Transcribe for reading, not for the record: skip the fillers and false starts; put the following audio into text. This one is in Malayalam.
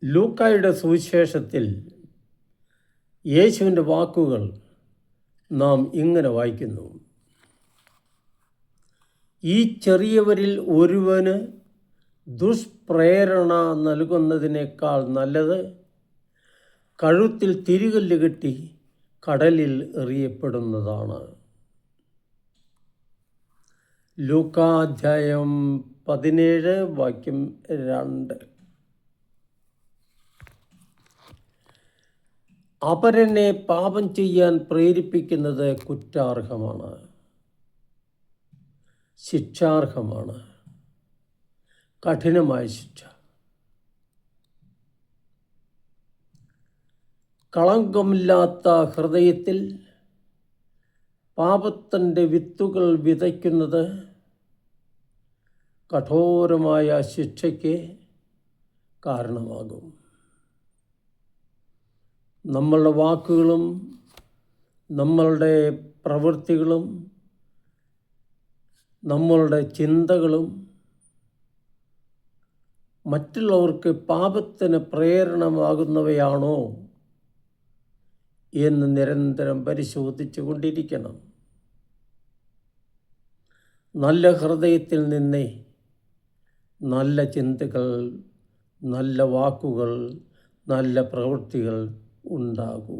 ലൂക്കായുടെ സുവിശേഷത്തിൽ യേശുവിൻ്റെ വാക്കുകൾ നാം ഇങ്ങനെ വായിക്കുന്നു: ഈ ചെറിയവരിൽ ഒരുവന് ദുഷ്പ്രേരണ നൽകുന്നതിനേക്കാൾ നല്ലത് കഴുത്തിൽ തിരികല്ല് കെട്ടി കടലിൽ എറിയപ്പെടുന്നതാണ്. ലൂക്കാ അധ്യായം 17 വാക്യം 2. അപരനെ പാപം ചെയ്യാൻ പ്രേരിപ്പിക്കുന്നത് കുറ്റാർഹമാണ്, ശിക്ഷാർഹമാണ്, കഠിനമായ ശിക്ഷ. കളങ്കമില്ലാത്ത ഹൃദയത്തിൽ പാപത്തിൻ്റെ വിത്തുകൾ വിതയ്ക്കുന്നത് കഠോരമായ ശിക്ഷയ്ക്ക് കാരണമാകും. നമ്മളുടെ വാക്കുകളും നമ്മളുടെ പ്രവൃത്തികളും നമ്മളുടെ ചിന്തകളും മറ്റുള്ളവർക്ക് പാപത്തിന് പ്രേരണമാകുന്നവയാണോ എന്ന് നിരന്തരം പരിശോധിച്ചു കൊണ്ടിരിക്കണം. നല്ല ഹൃദയത്തിൽ നിന്നേ നല്ല ചിന്തകൾ, നല്ല വാക്കുകൾ, നല്ല പ്രവൃത്തികൾ ഉണ്ടാകൂ.